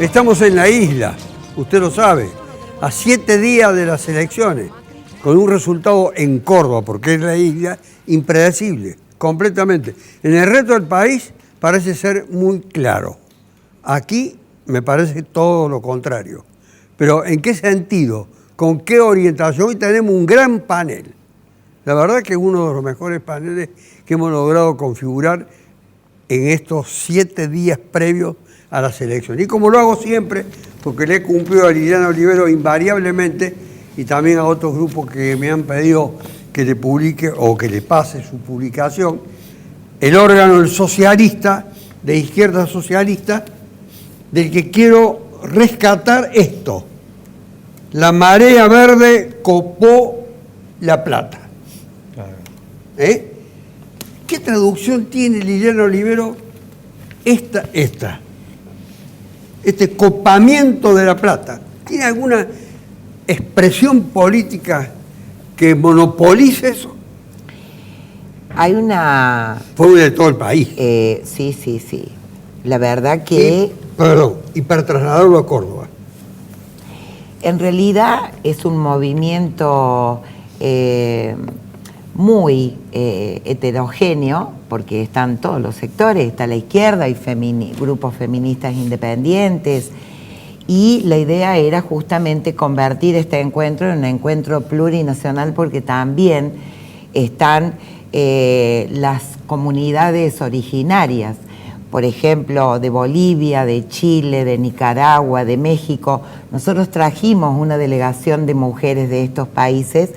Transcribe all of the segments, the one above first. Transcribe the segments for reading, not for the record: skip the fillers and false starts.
Estamos en la isla, usted lo sabe, a 7 días de las elecciones, con un resultado en Córdoba, porque es la isla, impredecible, completamente. En el resto del país parece ser muy claro. Aquí me parece todo lo contrario. Pero ¿en qué sentido? ¿Con qué orientación? Hoy tenemos un gran panel. La verdad que es uno de los mejores paneles que hemos logrado configurar en estos 7 días previos a las elecciones. Y como lo hago siempre, porque le he cumplido a Liliana Olivero invariablemente, y también a otros grupos que me han pedido que le publique o que le pase su publicación, el órgano el socialista, de izquierda socialista, del que quiero rescatar esto. La marea verde copó La Plata. ¿Qué traducción tiene Liliana Olivero este copamiento de La Plata? ¿Tiene alguna expresión política que monopolice eso? Hay una... Fue de todo el país. Sí. La verdad que... Y para trasladarlo a Córdoba. En realidad es un movimiento muy heterogéneo, porque están todos los sectores, está la izquierda, hay grupos feministas independientes, y la idea era justamente convertir este encuentro en un encuentro plurinacional, porque también están las comunidades originarias, por ejemplo, de Bolivia, de Chile, de Nicaragua, de México. Nosotros trajimos una delegación de mujeres de estos países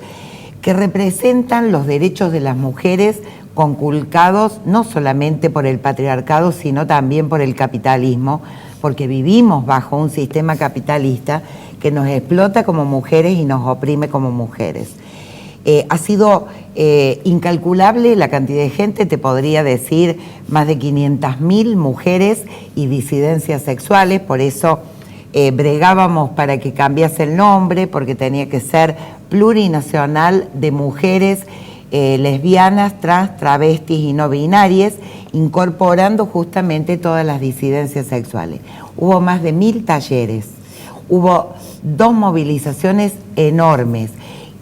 que representan los derechos de las mujeres conculcados no solamente por el patriarcado, sino también por el capitalismo, porque vivimos bajo un sistema capitalista que nos explota como mujeres y nos oprime como mujeres. Ha sido incalculable la cantidad de gente, te podría decir más de 500.000 mujeres y disidencias sexuales, por eso bregábamos para que cambiase el nombre, porque tenía que ser plurinacional de mujeres lesbianas, trans, travestis y no binarias, incorporando justamente todas las disidencias sexuales. Hubo más de 1000 talleres, hubo 2 movilizaciones enormes,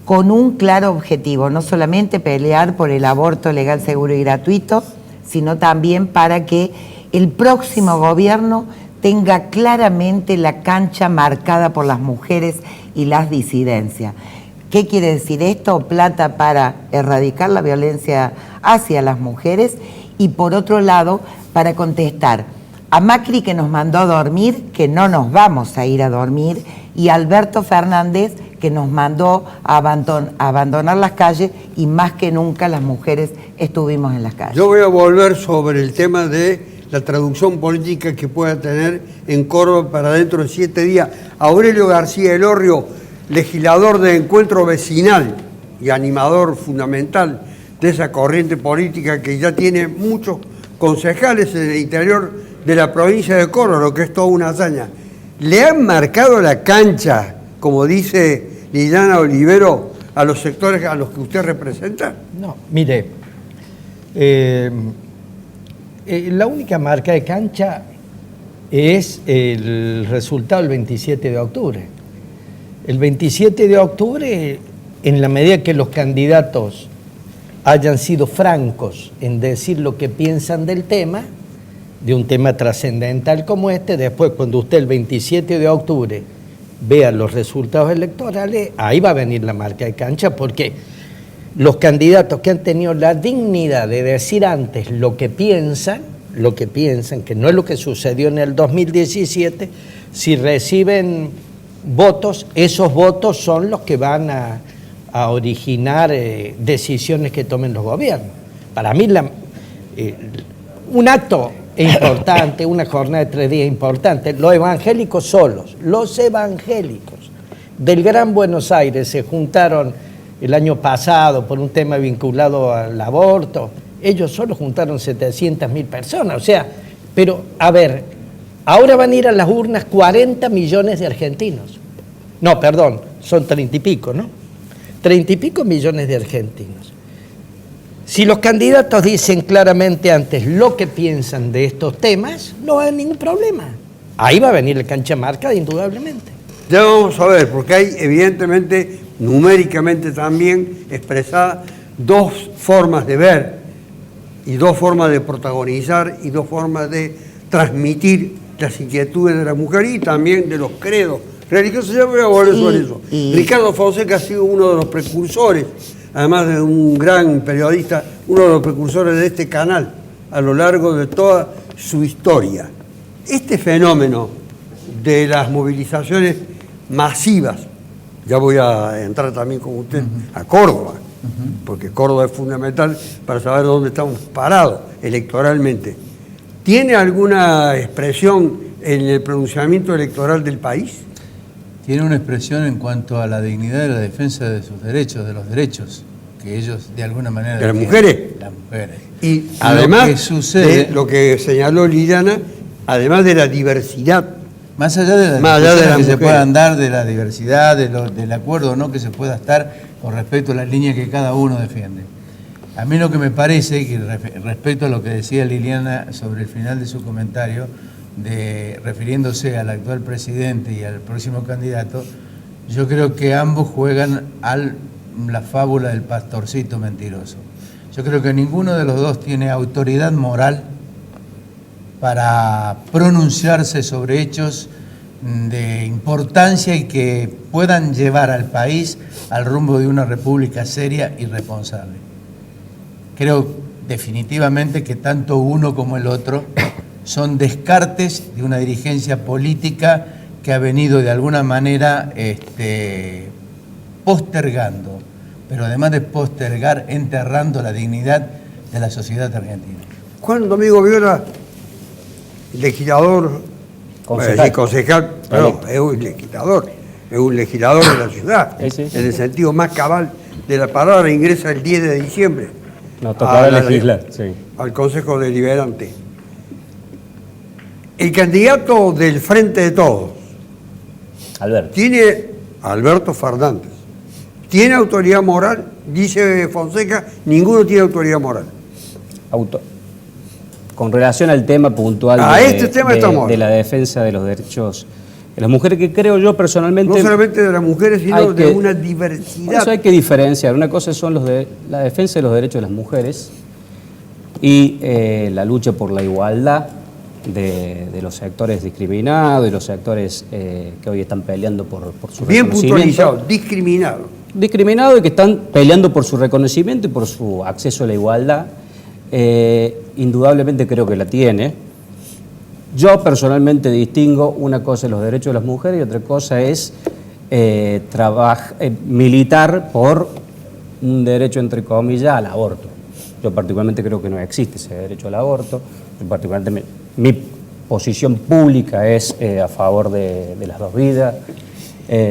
con un claro objetivo, no solamente pelear por el aborto legal, seguro y gratuito, sino también para que el próximo gobierno tenga claramente la cancha marcada por las mujeres y las disidencias. ¿Qué quiere decir esto? Plata para erradicar la violencia hacia las mujeres y, por otro lado, para contestar a Macri, que nos mandó a dormir, que no nos vamos a ir a dormir, y a Alberto Fernández, que nos mandó a abandonar las calles, y más que nunca las mujeres estuvimos en las calles. Yo voy a volver sobre el tema de la traducción política que pueda tener en Córdoba para dentro de 7 días. Aurelio García Elorrio, legislador de Encuentro Vecinal y animador fundamental de esa corriente política que ya tiene muchos concejales en el interior de la provincia de Córdoba, lo que es toda una hazaña. ¿Le han marcado la cancha, como dice Liliana Olivero, a los sectores a los que usted representa? No, mire, la única marca de cancha es el resultado del 27 de octubre. El 27 de octubre, en la medida que los candidatos hayan sido francos en decir lo que piensan del tema, de un tema trascendental como este, después cuando usted el 27 de octubre vea los resultados electorales, ahí va a venir la marca de cancha, porque los candidatos que han tenido la dignidad de decir antes lo que piensan, que no es lo que sucedió en el 2017, si reciben votos, esos votos son los que van a originar decisiones que tomen los gobiernos. Para mí, un acto importante, una jornada de 3 días importante, los evangélicos solos, los evangélicos del Gran Buenos Aires se juntaron el año pasado por un tema vinculado al aborto, ellos solo juntaron 700.000 personas, o sea, pero a ver, ahora van a ir a las urnas 40 millones de argentinos. No, perdón, son 30 y pico, ¿no? 30 y pico millones de argentinos. Si los candidatos dicen claramente antes lo que piensan de estos temas, no hay ningún problema. ahí va a venir la cancha marcada indudablemente. Ya vamos a ver, porque hay evidentemente, numéricamente también expresadas dos formas de ver y dos formas de protagonizar y dos formas de transmitir las inquietudes de la mujer y también de los credos religiosos. Ya voy a volver sobre eso. Ricardo Fonseca ha sido uno de los precursores, además de un gran periodista, uno de los precursores de este canal a lo largo de toda su historia. Este fenómeno de las movilizaciones masivas, ya voy a entrar también con usted a Córdoba, porque Córdoba es fundamental para saber dónde estamos parados electoralmente. ¿Tiene alguna expresión en el pronunciamiento electoral del país? Tiene una expresión en cuanto a la dignidad y la defensa de sus derechos, de los derechos que ellos de alguna manera ¿De las defienden. mujeres? Las mujeres. Y además lo que sucede, de lo que señaló Liliana, además de la diversidad. más allá de las Más allá de discusiones las que se mujeres. puedan dar, de la diversidad, del acuerdo o no que se pueda estar con respecto a las líneas que cada uno defiende. A mí lo que me parece, que respecto a lo que decía Liliana sobre el final de su comentario, refiriéndose al actual presidente y al próximo candidato, yo creo que ambos juegan a la fábula del pastorcito mentiroso. Yo creo que ninguno de los dos tiene autoridad moral para pronunciarse sobre hechos de importancia y que puedan llevar al país al rumbo de una república seria y responsable. Creo definitivamente que tanto uno como el otro son descartes de una dirigencia política que ha venido de alguna manera postergando, pero además de postergar, enterrando la dignidad de la sociedad argentina. Juan Domingo Viola, legislador, concejal, perdón, es un legislador de la ciudad, Sí. en el sentido más cabal de la palabra, ingresa el 10 de diciembre. Nos tocará legislar, sí. Al Consejo Deliberante. El candidato del Frente de Todos Alberto. tiene, Alberto Fernández, ¿tiene autoridad moral? Dice Fonseca, ninguno tiene autoridad moral. Con relación al tema puntual Este tema estamos. de la defensa de los derechos de las mujeres, que creo yo personalmente... No solamente de las mujeres, sino hay de que- una Por diversidad. eso hay que diferenciar. Una cosa son la defensa de los derechos de las mujeres y la lucha por la igualdad de los sectores discriminados y los sectores que hoy están peleando por su Bien reconocimiento. puntualizado, discriminado. Discriminados y que están peleando por su reconocimiento y por su acceso a la igualdad. Indudablemente creo que la tiene. Yo personalmente distingo una cosa es los derechos de las mujeres y otra cosa es militar por un derecho, entre comillas, al aborto. Yo particularmente creo que no existe ese derecho al aborto. Yo particularmente mi posición pública es a favor de las dos vidas,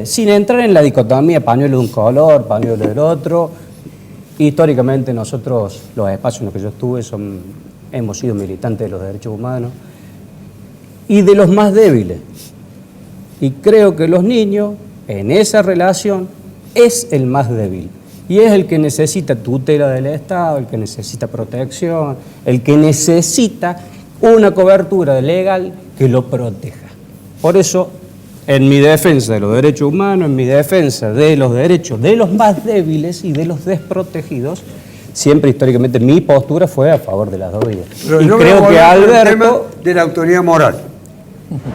sin entrar en la dicotomía pañuelo de un color, pañuelo del otro. Históricamente nosotros, los espacios en los que yo estuve, hemos sido militantes de los derechos humanos y de los más débiles. Y creo que los niños, en esa relación, es el más débil. Y es el que necesita tutela del Estado, el que necesita protección, el que necesita una cobertura legal que lo proteja. Por eso, en mi defensa de los derechos humanos, en mi defensa de los derechos de los más débiles y de los desprotegidos, siempre históricamente mi postura fue a favor de las dos vidas. Pero Y yo me creo voy que a volver al tema Alberto, de la autoridad moral.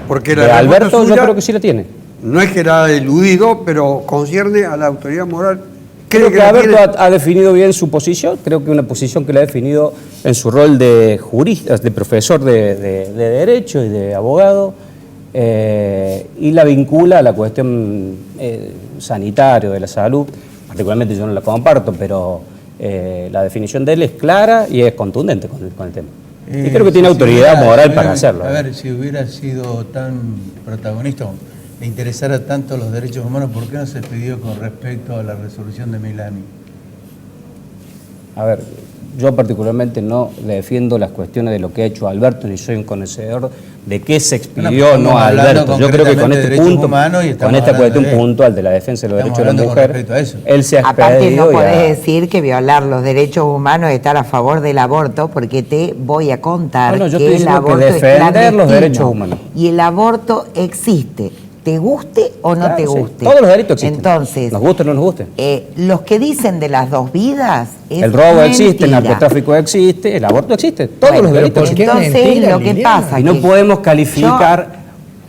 Porque la de respuesta Alberto yo suya creo que sí la tiene. no es que la ha eludido, pero concierne a la autoridad moral. Creo que la Alberto tiene? ha definido bien su posición, creo que una posición que la ha definido en su rol de jurista, de profesor de Derecho y de abogado, y la vincula a la cuestión sanitaria, de la salud. Particularmente yo no la comparto, pero la definición de él es clara y es contundente con el tema. Y creo que tiene autoridad moral para hacerlo. A ver, si hubiera sido tan protagonista, le interesara tanto los derechos humanos, ¿por qué no se pidió con respecto a la resolución de Milani? A ver, yo particularmente no defiendo las cuestiones de lo que ha hecho Alberto, ni soy un conocedor de qué se expidió o no a Alberto. Yo creo que con este punto, con esta cuestión puntual de la defensa de los derechos de la mujer, él se ha Aparte expedido. no podés decir que violar los derechos humanos es estar a favor del aborto, porque te voy a contar Bueno, yo que estoy el diciendo que aborto es defender los clandestino. derechos humanos. Y el aborto existe, te guste o no Claro, te sí. guste. Todos los delitos existen. Entonces, nos guste o no nos guste. los que dicen de las dos vidas es El robo existe, el mentira. narcotráfico existe, el aborto existe, todos Bueno, los delitos ¿por qué existen. Entonces mentira, lo que Liliana? pasa Y no que podemos calificar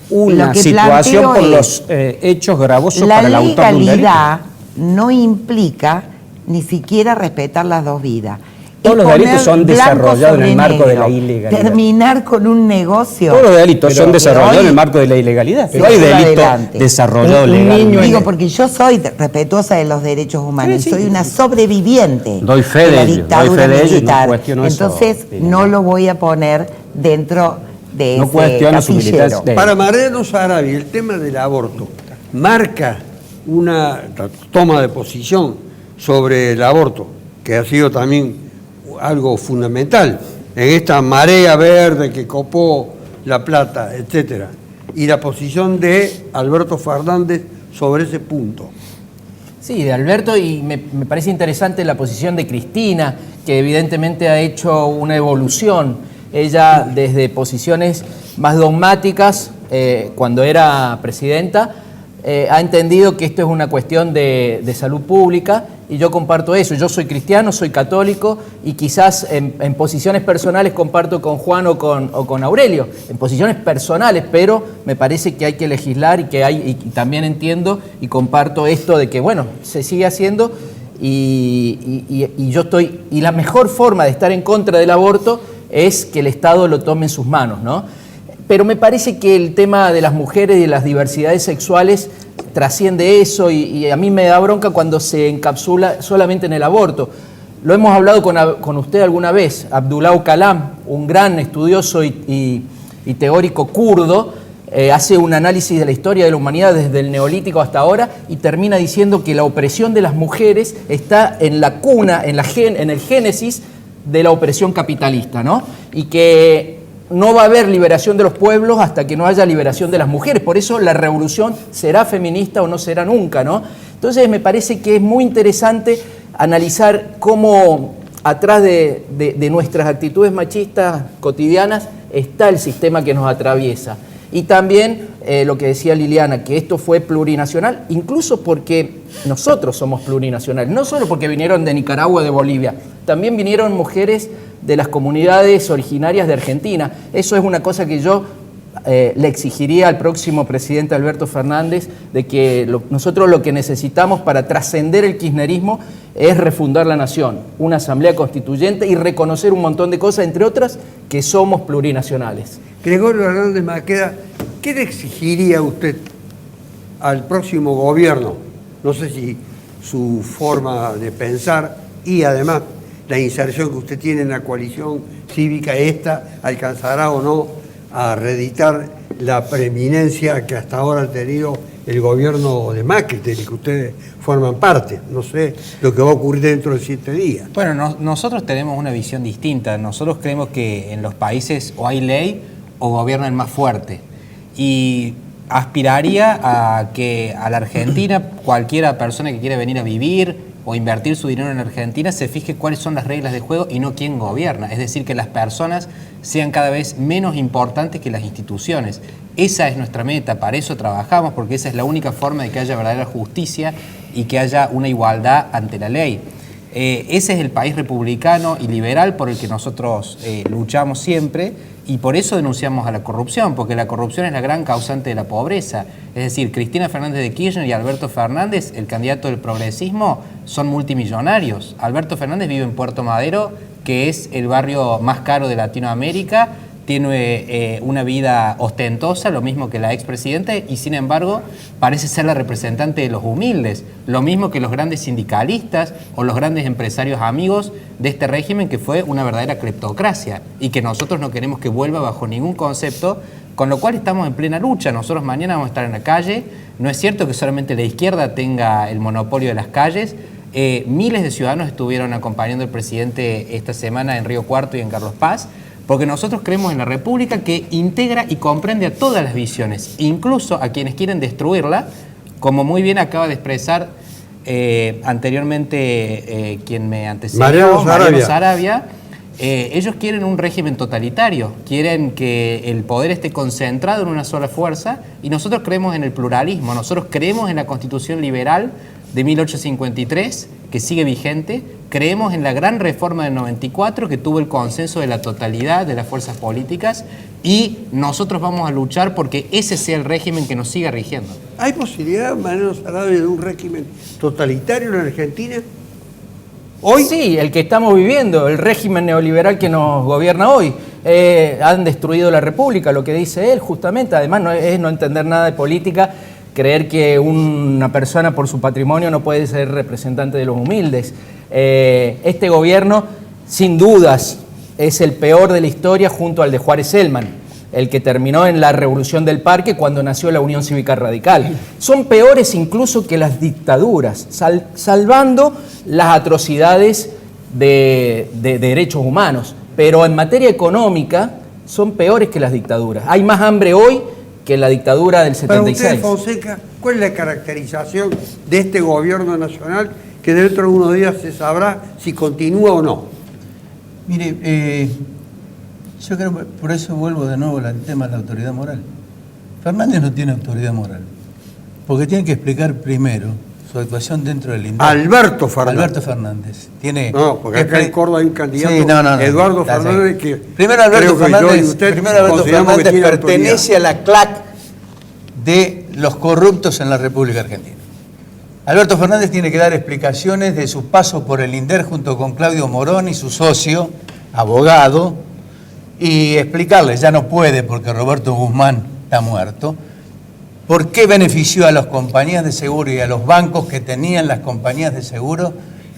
una lo que situación planteo por es, los hechos gravosos la para el autor de un delito. legalidad no implica ni siquiera respetar las dos vidas. Todos Es los delitos poner son blanco desarrollados en el sobre marco de negro, la ilegalidad. Terminar con un negocio. Todos los delitos Pero son desarrollados hoy- en el marco de la ilegalidad. Pero No hay sigo delito adelante. desarrollado Un legalmente. niño Digo, porque yo soy respetuosa de los derechos humanos, Sí, sí. soy una sobreviviente Doy fe de la de ello, doy dictadura fe de ello y no militar. cuestiono eso, Entonces Liliana. no lo voy a poner dentro de No ese cuestiono su casillero. militancia. Para Mariano Sarabia, el tema del aborto marca una toma de posición sobre el aborto, que ha sido también algo fundamental en esta marea verde que copó La Plata, etcétera, y la posición de Alberto Fernández sobre ese punto. Sí, de Alberto, y me parece interesante la posición de Cristina, que evidentemente ha hecho una evolución. Ella, desde posiciones más dogmáticas, cuando era presidenta, ha entendido que esto es una cuestión de salud pública, y yo comparto eso. Yo soy cristiano, soy católico, y quizás en posiciones personales comparto con Juan o con Aurelio, en posiciones personales, pero me parece que hay que legislar y también entiendo y comparto esto de que, bueno, se sigue haciendo, y yo estoy, y la mejor forma de estar en contra del aborto es que el Estado lo tome en sus manos, ¿no? Pero me parece que el tema de las mujeres y de las diversidades sexuales trasciende eso, y a mí me da bronca cuando se encapsula solamente en el aborto. Lo hemos hablado con usted alguna vez. Abdullah Öcalan, un gran estudioso y teórico kurdo, hace un análisis de la historia de la humanidad desde el Neolítico hasta ahora, y termina diciendo que la opresión de las mujeres está en la cuna, en el génesis de la opresión capitalista, ¿no? Y que no va a haber liberación de los pueblos hasta que no haya liberación de las mujeres. Por eso la revolución será feminista o no será nunca, ¿no? Entonces me parece que es muy interesante analizar cómo atrás de nuestras actitudes machistas cotidianas está el sistema que nos atraviesa. Y también lo que decía Liliana, que esto fue plurinacional, incluso porque nosotros somos plurinacionales, no solo porque vinieron de Nicaragua o de Bolivia, también vinieron mujeres de las comunidades originarias de Argentina. Eso es una cosa que yo le exigiría al próximo presidente Alberto Fernández, de que nosotros lo que necesitamos para trascender el kirchnerismo es refundar la nación, una asamblea constituyente y reconocer un montón de cosas, entre otras, que somos plurinacionales. Gregorio Hernández Maqueda, ¿qué le exigiría usted al próximo gobierno? No sé si su forma de pensar y además la inserción que usted tiene en la coalición cívica, esta alcanzará o no a reeditar la preeminencia que hasta ahora ha tenido el gobierno de Macri, del que ustedes forman parte. No sé lo que va a ocurrir dentro de 7 días. Bueno, nosotros tenemos una visión distinta. Nosotros creemos que en los países o hay ley o gobierna el más fuerte. Y aspiraría a que a la Argentina, cualquiera persona que quiera venir a vivir o invertir su dinero en Argentina, se fije cuáles son las reglas de juego y no quién gobierna. Es decir, que las personas sean cada vez menos importantes que las instituciones. Esa es nuestra meta, para eso trabajamos, porque esa es la única forma de que haya verdadera justicia y que haya una igualdad ante la ley. Ese es el país republicano y liberal por el que nosotros luchamos siempre, y por eso denunciamos a la corrupción, porque la corrupción es la gran causante de la pobreza. Es decir, Cristina Fernández de Kirchner y Alberto Fernández, el candidato del progresismo, son multimillonarios. Alberto Fernández vive en Puerto Madero, que es el barrio más caro de Latinoamérica, tiene una vida ostentosa, lo mismo que la expresidenta, y sin embargo parece ser la representante de los humildes, lo mismo que los grandes sindicalistas o los grandes empresarios amigos de este régimen, que fue una verdadera cleptocracia y que nosotros no queremos que vuelva bajo ningún concepto, con lo cual estamos en plena lucha. Nosotros mañana vamos a estar en la calle. No es cierto que solamente la izquierda tenga el monopolio de las calles. Miles de ciudadanos estuvieron acompañando al presidente esta semana en Río Cuarto y en Carlos Paz, porque nosotros creemos en la República que integra y comprende a todas las visiones, incluso a quienes quieren destruirla, como muy bien acaba de expresar anteriormente quien me antecedió, Mariano Saravia. Ellos quieren un régimen totalitario, quieren que el poder esté concentrado en una sola fuerza, y nosotros creemos en el pluralismo, nosotros creemos en la Constitución liberal de 1853, que sigue vigente, creemos en la gran reforma del 94, que tuvo el consenso de la totalidad de las fuerzas políticas, y nosotros vamos a luchar porque ese sea el régimen que nos siga rigiendo. ¿Hay posibilidad, Mariano Saravia, de un régimen totalitario en Argentina? ¿Hoy? Sí, el que estamos viviendo, el régimen neoliberal que nos gobierna hoy. Han destruido la República, lo que dice él justamente. Además, es no entender nada de política, creer que una persona por su patrimonio no puede ser representante de los humildes. Este gobierno, sin dudas, es el peor de la historia junto al de Juárez Celman, el que terminó en la Revolución del Parque cuando nació la Unión Cívica Radical. Son peores incluso que las dictaduras, salvando las atrocidades de derechos humanos. Pero en materia económica son peores que las dictaduras. Hay más hambre hoy que en la dictadura del 76. Para usted, Fonseca, ¿cuál es la caracterización de este gobierno nacional que dentro de unos días se sabrá si continúa o no? Mire, yo creo que por eso vuelvo de nuevo al tema de la autoridad moral. Fernández no tiene autoridad moral, porque tiene que explicar primero su actuación dentro del INDEC. Alberto Fernández. Alberto Fernández. No, porque acá en Córdoba hay un candidato, sí, no, Eduardo Fernández, que primero Alberto Fernández que pertenece a la clac de los corruptos en la República Argentina. Alberto Fernández tiene que dar explicaciones de su paso por el INDER junto con Claudio Morón y su socio, abogado, y explicarles, ya no puede porque Roberto Guzmán está muerto, por qué benefició a las compañías de seguro y a los bancos que tenían las compañías de seguro,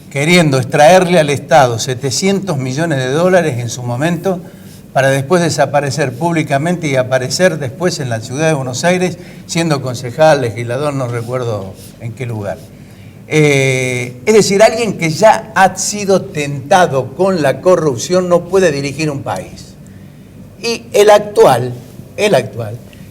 queriendo extraerle al Estado 700 millones de dólares en su momento, para después desaparecer públicamente y aparecer después en la ciudad de Buenos Aires, siendo concejal, legislador, no recuerdo en qué lugar. Es decir, alguien que ya ha sido tentado con la corrupción no puede dirigir un país. Y el actual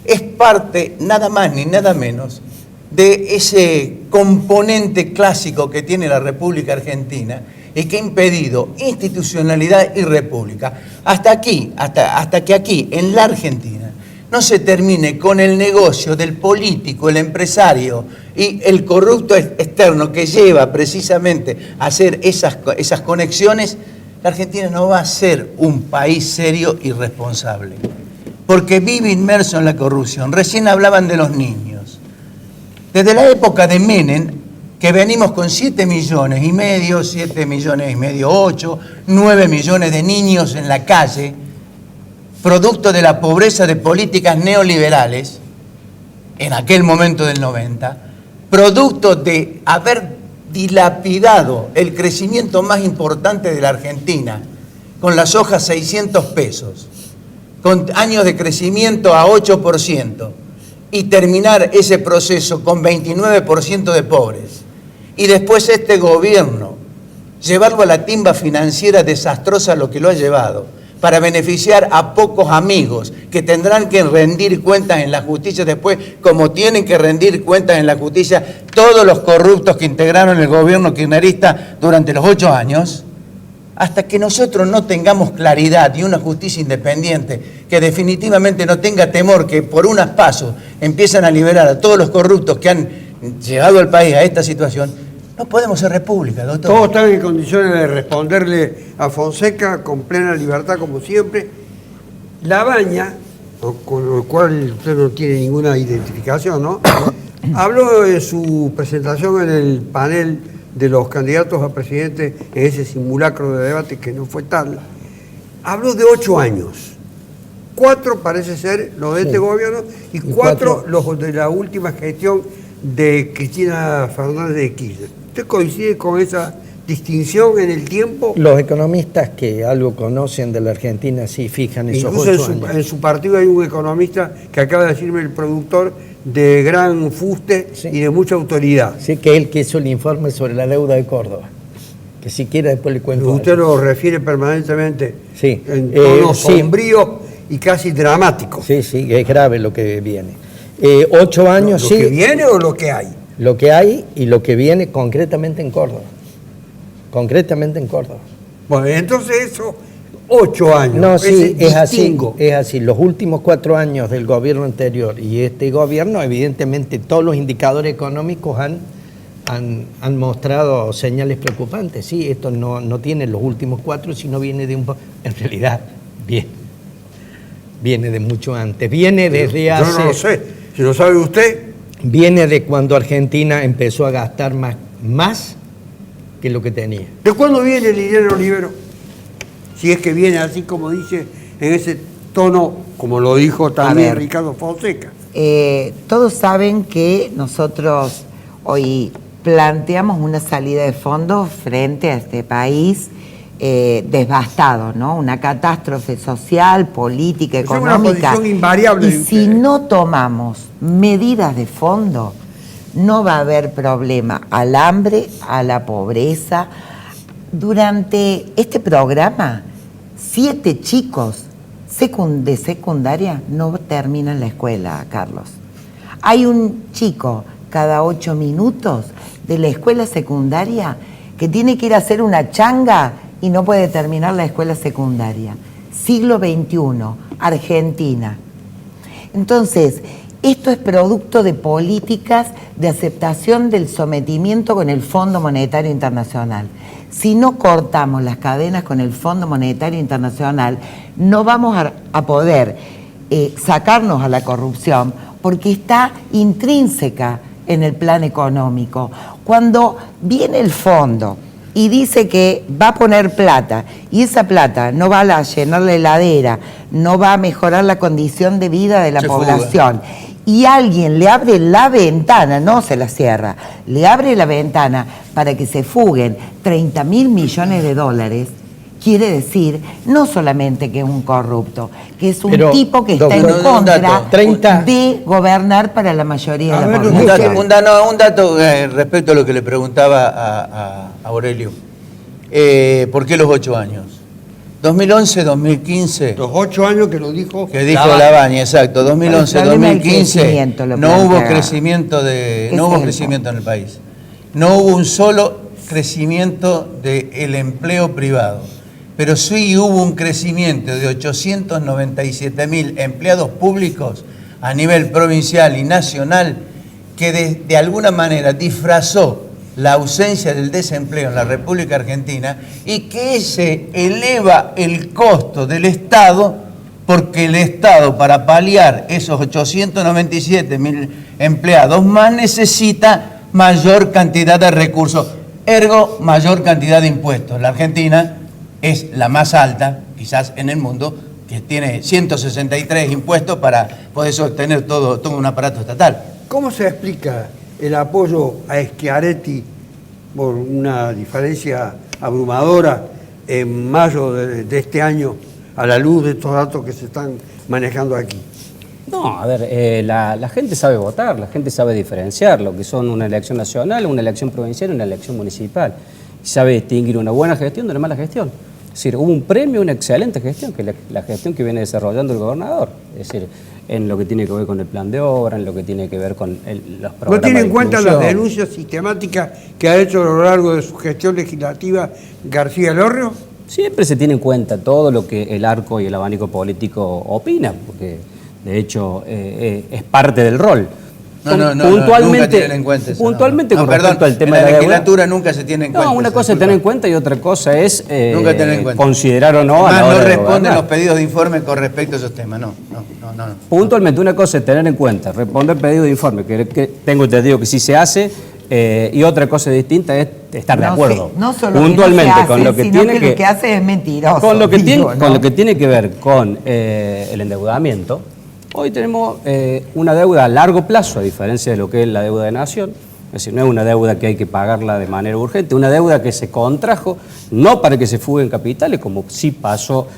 es parte, nada más ni nada menos, de ese componente clásico que tiene la República Argentina y que ha impedido institucionalidad y república. Hasta que aquí, en la Argentina, no se termine con el negocio del político, el empresario y el corrupto externo que lleva precisamente a hacer esas conexiones, la Argentina no va a ser un país serio y responsable, porque vive inmerso en la corrupción. Recién hablaban de los niños. Desde la época de Menem, que venimos con 7 millones y medio, 8, 9 millones de niños en la calle, producto de la pobreza de políticas neoliberales, en aquel momento del 90, producto de haber dilapidado el crecimiento más importante de la Argentina, con las hojas 600 pesos, con años de crecimiento a 8%, y terminar ese proceso con 29% de pobres. Y después este gobierno, llevarlo a la timba financiera desastrosa lo que lo ha llevado, para beneficiar a pocos amigos que tendrán que rendir cuentas en la justicia después, como tienen que rendir cuentas en la justicia todos los corruptos que integraron el gobierno kirchnerista durante los 8 años, hasta que nosotros no tengamos claridad y una justicia independiente que definitivamente no tenga temor que por unas pasos empiezan a liberar a todos los corruptos que han llevado al país a esta situación, no podemos ser república, doctor. Todos están en condiciones de responderle a Fonseca con plena libertad, como siempre. La Baña, con lo cual usted no tiene ninguna identificación, ¿no? Habló de su presentación en el panel de los candidatos a presidente en ese simulacro de debate que no fue tal. Habló de 8 años. 4 parece ser los de este gobierno y 4 los de la última gestión de Cristina Fernández de Kirchner. ¿Usted coincide con esa distinción en el tiempo? Los economistas que algo conocen de la Argentina sí fijan esos Incluso 8 años. en su partido hay un economista que acaba de decirme, el productor, de gran fuste Sí. y de mucha autoridad. Sí, que él que hizo el informe sobre la deuda de Córdoba. Que si quiere después le cuento. Usted algo. lo refiere permanentemente Sí. en tono Sí. sombrío y casi dramático. Sí, sí, es grave lo que viene. 8 años, ¿Lo sí. que viene o lo que hay? Lo que hay y lo que viene concretamente en Córdoba. Concretamente en Córdoba. Bueno, entonces eso, 8 años. No, sí, ese es así, distingo. es así. Los últimos 4 años del gobierno anterior y este gobierno, evidentemente todos los indicadores económicos han mostrado señales preocupantes. Sí, esto no tiene los últimos 4, sino viene de en realidad, viene de mucho antes. Viene desde Yo hace... no lo sé. Si lo sabe usted, Viene de cuando Argentina empezó a gastar más que lo que tenía. ¿de cuándo viene Liliana Olivero? Si es que viene así como dice, en ese tono, como lo dijo también ver. Ricardo Fonseca. Todos saben que nosotros hoy planteamos una salida de fondos frente a este país devastado, ¿no? Una catástrofe social, política, Esa es una económica. posición invariable Y de si ustedes. no tomamos medidas de fondo, no va a haber problema al hambre, a la pobreza. Durante este programa, 7 chicos de secundaria no terminan la escuela, Carlos. Hay un chico cada 8 minutos de la escuela secundaria que tiene que ir a hacer una changa y no puede terminar la escuela secundaria. Siglo XXI, Argentina. Entonces, esto es producto de políticas de aceptación del sometimiento con el Fondo Monetario Internacional. Si no cortamos las cadenas con el Fondo Monetario Internacional, no vamos a poder sacarnos a la corrupción porque está intrínseca en el plan económico. Cuando viene el fondo y dice que va a poner plata y esa plata no va a llenar la heladera, no va a mejorar la condición de vida de la Se población, y alguien le abre la ventana, no se la cierra, le abre la ventana para que se fuguen 30.000 millones de dólares, quiere decir no solamente que es un corrupto, que es un Pero, tipo que está doctor, en un contra dato, 30 de gobernar para la mayoría A de la ver, población. Un dato respecto a lo que le preguntaba a Aurelio. ¿Por qué los 8 años? 2011, 2015, Los 8 años que lo dijo. que dijo Lavagna, exacto, 2011, El problema del 2015, crecimiento lo no hubo plantea. crecimiento Ese no es hubo el crecimiento en el país. No hubo un solo crecimiento del empleo privado, pero sí hubo un crecimiento de 897.000 empleados públicos a nivel provincial y nacional que de alguna manera disfrazó la ausencia del desempleo en la República Argentina y que ese eleva el costo del Estado porque el Estado para paliar esos 897.000 empleados más necesita mayor cantidad de recursos, ergo mayor cantidad de impuestos. La Argentina es la más alta, quizás en el mundo, que tiene 163 impuestos para poder sostener todo un aparato estatal. ¿Cómo se explica el apoyo a Schiaretti por una diferencia abrumadora en mayo de este año a la luz de estos datos que se están manejando aquí? No, a ver, la gente sabe votar, la gente sabe diferenciar lo que son una elección nacional, una elección provincial y una elección municipal. Y sabe distinguir una buena gestión de una mala gestión. Es decir, hubo un premio, una excelente gestión, que es la gestión que viene desarrollando el gobernador. Es decir, en lo que tiene que ver con el plan de obra, en lo que tiene que ver con los programas ¿No tiene en de cuenta las inclusión. denuncias sistemáticas que ha hecho a lo largo de su gestión legislativa García Elorrio? Siempre se tiene en cuenta todo lo que el arco y el abanico político opina, porque de hecho es parte del rol. Nunca tienen en cuenta eso. Puntualmente No, con perdón, respecto al tema en de la la deuda. legislatura nunca se tiene en cuenta. No, una cosa es tener en cuenta y otra cosa es Nunca tener en cuenta. considerar o no a Además, la hora no de responden gobernar. los pedidos de informe con respecto a esos temas. No. Puntualmente, una cosa es tener en cuenta, responder pedido de informe, que tengo entendido que sí se hace, y otra cosa distinta es estar de acuerdo. No solo puntualmente que no se con hace, lo que sino tiene que lo que hace es mentiroso. con lo que digo, tiene, ¿no? con lo que tiene que ver con el endeudamiento. Hoy tenemos una deuda a largo plazo, a diferencia de lo que es la deuda de nación, Es decir, no es una deuda que hay que pagarla de manera urgente, una deuda que se contrajo no para que se fuguen capitales, como sí pasó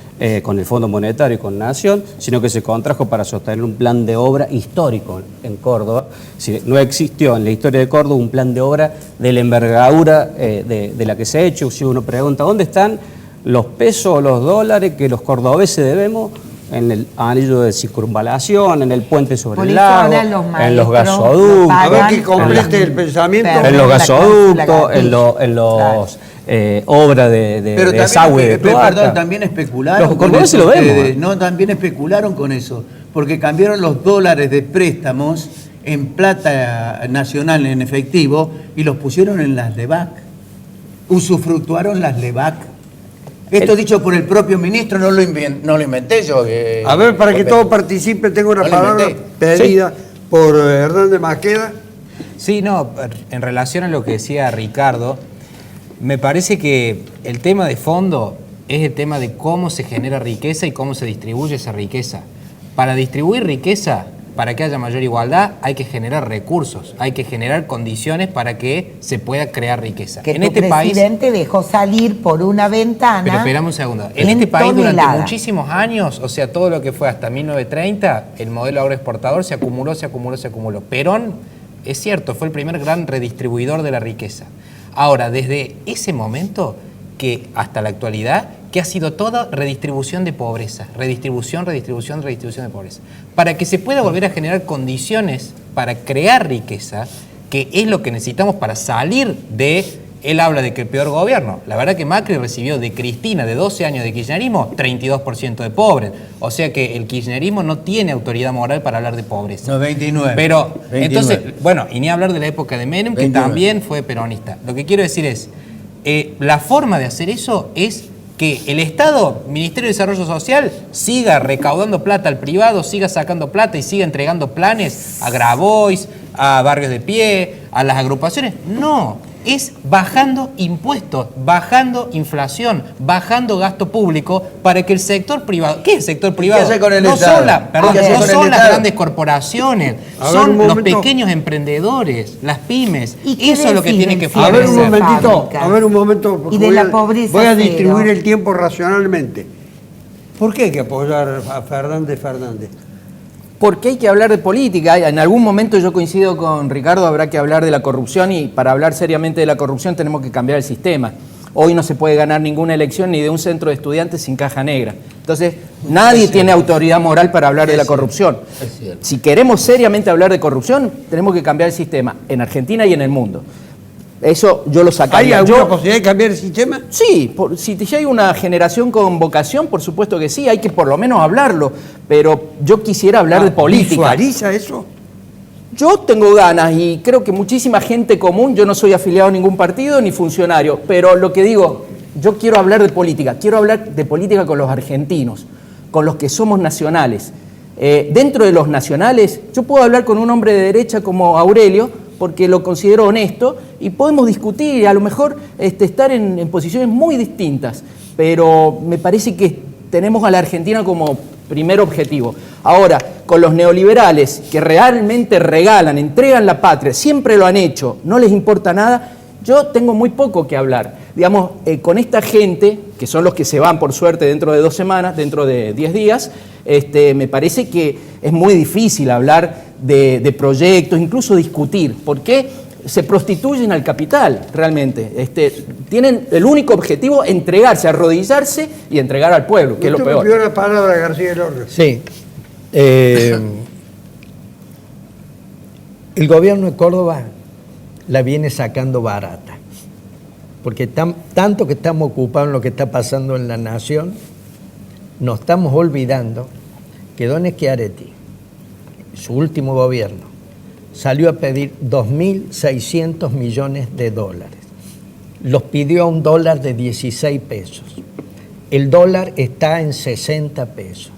con el Fondo Monetario y con Nación, sino que se contrajo para sostener un plan de obra histórico en Córdoba. Es decir, no existió en la historia de Córdoba un plan de obra de la envergadura de la que se ha hecho. Si uno pregunta, ¿dónde están los pesos o los dólares que los cordobeses debemos? En el anillo de circunvalación, en el puente sobre Por el eso lago, ahora los en los maestros gasoductos, A ver que pagan complete el pensamiento. en los la gasoductos, en Claro. los obras de Pero desagüe de perdón, cloaca. también especularon Los con cordobeses eso lo vemos, ustedes, no, también especularon con eso, porque cambiaron los dólares de préstamos en plata nacional, en efectivo, y los pusieron en las LEVAC. Usufructuaron las LEVAC. Esto dicho por el propio ministro, no lo inventé yo. A ver, para que todos participen, tengo una No lo palabra inventé. pedida por Hernández Maqueda. Sí, no, en relación a lo que decía Ricardo, me parece que el tema de fondo es el tema de cómo se genera riqueza y cómo se distribuye esa riqueza. Para distribuir riqueza, para que haya mayor igualdad, hay que generar recursos, hay que generar condiciones para que se pueda crear riqueza. Que en tu este país, presidente dejó salir por una ventana. pero esperame un segundo. En en este país durante toneladas. muchísimos años, o sea, todo lo que fue hasta 1930, el modelo agroexportador se acumuló. Perón, es cierto, fue el primer gran redistribuidor de la riqueza. Ahora, desde ese momento que hasta la actualidad, que ha sido toda redistribución de pobreza, redistribución de pobreza. Para que se pueda volver a generar condiciones para crear riqueza, que es lo que necesitamos para salir de... Él habla de que el peor gobierno. La verdad que Macri recibió de Cristina, de 12 años de kirchnerismo, 32% de pobres. O sea que el kirchnerismo no tiene autoridad moral para hablar de pobreza. No, 29. Pero, 29. entonces, bueno, y ni hablar de la época de Menem, que 29. también fue peronista. Lo que quiero decir es, la forma de hacer eso es que el Estado, Ministerio de Desarrollo Social, siga recaudando plata al privado, siga sacando plata y siga entregando planes a Grabois, a Barrios de Pie, a las agrupaciones. No, es bajando impuestos, bajando inflación, bajando gasto público para que el sector privado... ¿Qué es el sector privado? hace con el no Estado? son, ¿Qué hace no con el son las Estado? grandes corporaciones, A ver, son un los momento. pequeños emprendedores, las pymes. ¿Y qué Eso es lo que deciden tiene que si A ver un Fábrica. momentito, a ver un momento. porque Y de la pobreza voy a cero. distribuir el tiempo racionalmente. ¿Por qué hay que apoyar a Fernández? Porque hay que hablar de política. En algún momento yo coincido con Ricardo, habrá que hablar de la corrupción y para hablar seriamente de la corrupción tenemos que cambiar el sistema. Hoy no se puede ganar ninguna elección ni de un centro de estudiantes sin caja negra. Entonces, nadie tiene autoridad moral para hablar de la corrupción. Si queremos seriamente hablar de corrupción, tenemos que cambiar el sistema en Argentina y en el mundo. Eso yo lo ¿Hay sacaría. alguna posibilidad de cambiar el sistema? Sí, si hay una generación con vocación, por supuesto que sí, hay que por lo menos hablarlo, pero yo quisiera hablar de política. ¿Visualiza eso? Yo tengo ganas y creo que muchísima gente común, yo no soy afiliado a ningún partido ni funcionario, pero lo que digo, yo quiero hablar de política con los argentinos, con los que somos nacionales. Dentro de los nacionales, yo puedo hablar con un hombre de derecha como Aurelio, porque lo considero honesto, y podemos discutir y a lo mejor estar en posiciones muy distintas, pero me parece que tenemos a la Argentina como primer objetivo. Ahora, con los neoliberales que realmente regalan, entregan la patria, siempre lo han hecho, no les importa nada, yo tengo muy poco que hablar. Digamos, con esta gente, que son los que se van por suerte dentro de 2 semanas, dentro de 10 días, me parece que es muy difícil hablar de proyectos, incluso discutir, porque se prostituyen al capital realmente. Tienen el único objetivo entregarse, arrodillarse y entregar al pueblo, que es lo Usted me peor. pidió la palabra, García Lorca. Sí. El gobierno de Córdoba la viene sacando barata, porque tanto que estamos ocupados en lo que está pasando en la nación, nos estamos olvidando que Don Schiaretti, su último gobierno, salió a pedir 2.600 millones de dólares. Los pidió a un dólar de 16 pesos. El dólar está en 60 pesos.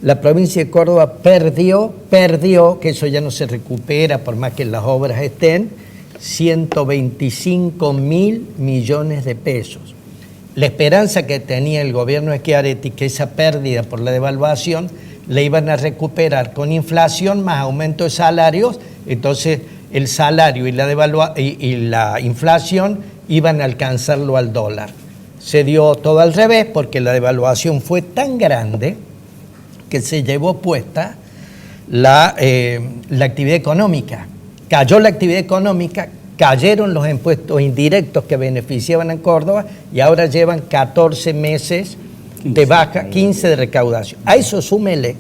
La provincia de Córdoba perdió, que eso ya no se recupera por más que las obras estén, 125.000 millones de pesos. La esperanza que tenía el gobierno de Schiaretti, que esa pérdida por la devaluación la iban a recuperar con inflación más aumento de salarios, entonces el salario y la inflación iban a alcanzarlo al dólar. Se dio todo al revés porque la devaluación fue tan grande que se llevó puesta la actividad económica. Cayó la actividad económica, cayeron los impuestos indirectos que beneficiaban a Córdoba y ahora llevan 14 meses de baja, 15 de recaudación. A eso súmele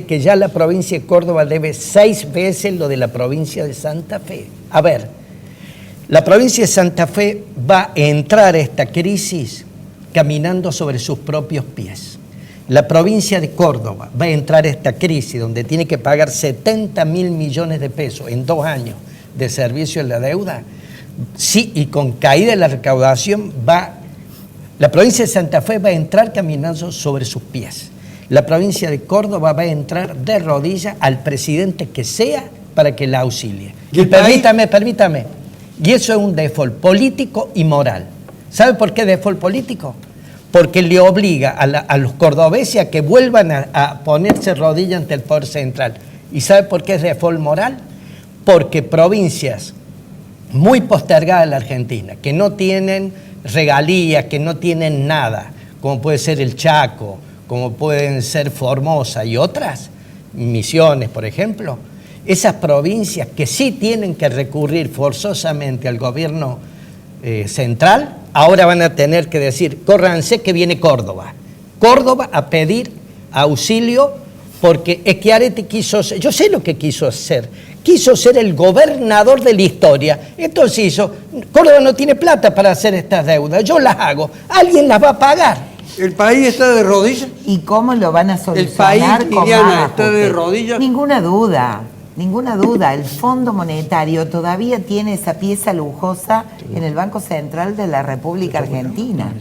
que ya la provincia de Córdoba debe 6 veces lo de la provincia de Santa Fe. A ver, la provincia de Santa Fe va a entrar a esta crisis caminando sobre sus propios pies. La provincia de Córdoba va a entrar a esta crisis donde tiene que pagar 70.000 millones de pesos en 2 años de servicio en la deuda. Sí, y con caída de la recaudación la provincia de Santa Fe va a entrar caminando sobre sus pies. La provincia de Córdoba va a entrar de rodillas al presidente que sea para que la auxilie. Y permítame. Y eso es un default político y moral. ¿Sabe por qué default político? Porque le obliga a los cordobeses a que vuelvan a ponerse rodillas ante el poder central. ¿Y sabe por qué es default moral? Porque provincias muy postergadas de la Argentina, que no tienen regalías, que no tienen nada, como puede ser el Chaco, como pueden ser Formosa y otras, Misiones, por ejemplo, esas provincias que sí tienen que recurrir forzosamente al gobierno central, ahora van a tener que decir, córranse que viene Córdoba. Córdoba a pedir auxilio porque Schiaretti yo sé lo que quiso ser el gobernador de la historia. Entonces Córdoba no tiene plata para hacer estas deudas, yo las hago, alguien las va a pagar. ¿El país está de rodillas? ¿Y cómo lo van a solucionar? ¿El país, Liliana, está de rodillas? Ninguna duda. El Fondo Monetario todavía tiene esa pieza lujosa en el Banco Central de la República Argentina.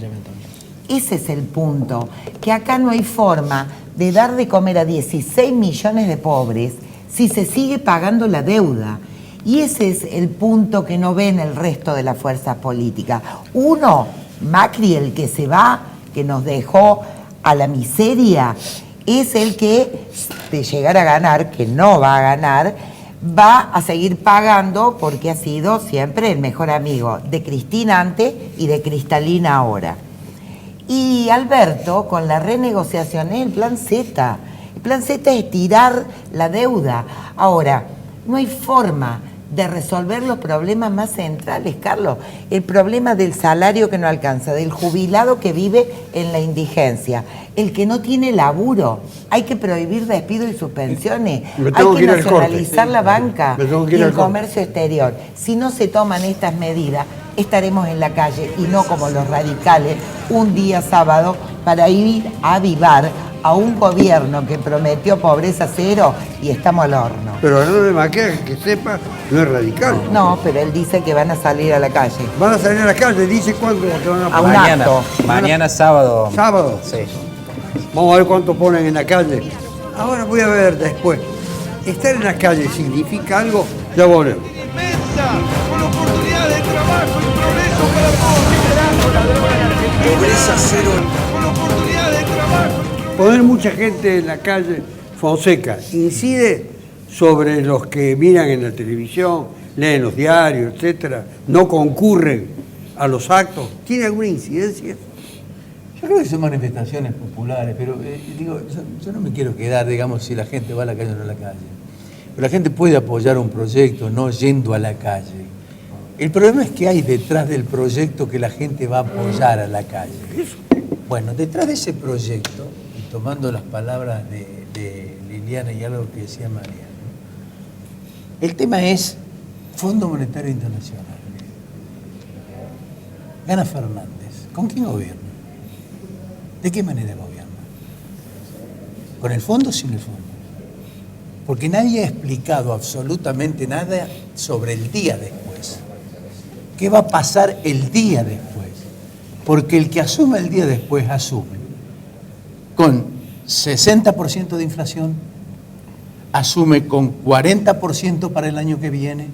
Ese es el punto, que acá no hay forma de dar de comer a 16 millones de pobres si se sigue pagando la deuda. Y ese es el punto que no ven el resto de las fuerzas políticas. Uno, Macri, el que se va, que nos dejó a la miseria, es el que, de llegar a ganar, que no va a ganar, va a seguir pagando porque ha sido siempre el mejor amigo de Cristina antes y de Cristalina ahora. Y Alberto, con la renegociación, es el plan Z. El plan Z es tirar la deuda. Ahora, no hay forma de resolver los problemas más centrales, Carlos. El problema del salario que no alcanza, del jubilado que vive en la indigencia, el que no tiene laburo. Hay que prohibir despidos y suspensiones. Hay que nacionalizar la banca y el comercio exterior. Si no se toman estas medidas, estaremos en la calle y no como los radicales un día sábado para ir a avivar a un gobierno que prometió pobreza cero y estamos al horno. Pero no de Maqueda, que sepa, no es radical. No, pero él dice que van a salir a la calle. Van a salir a la calle, dice cuándo se van a A un poner. acto. Mañana sábado. ¿Sábado? Sí. Vamos a ver cuánto ponen en la calle. Ahora voy a ver después. ¿Estar en la calle significa algo? Ya volvemos. Con oportunidades de trabajo y progreso para todos. Pobreza cero. Con oportunidades de trabajo. Poner mucha gente en la calle, Fonseca, ¿incide sobre los que miran en la televisión, leen los diarios, etcétera, no concurren a los actos? ¿Tiene alguna incidencia? Yo creo que son manifestaciones populares, pero yo no me quiero quedar, digamos, si la gente va a la calle o no a la calle. Pero la gente puede apoyar un proyecto no yendo a la calle. El problema es que hay detrás del proyecto que la gente va a apoyar a la calle. Bueno, detrás de ese proyecto, y tomando las palabras de Liliana y algo que decía Mariano, el tema es Fondo Monetario Internacional. Gana Fernández. ¿Con quién gobierna? ¿De qué manera gobierna? ¿Con el fondo o sin el fondo? Porque nadie ha explicado absolutamente nada sobre el día después. ¿Qué va a pasar el día después? Porque el que asume el día después asume con 60% de inflación, asume con 40% para el año que viene,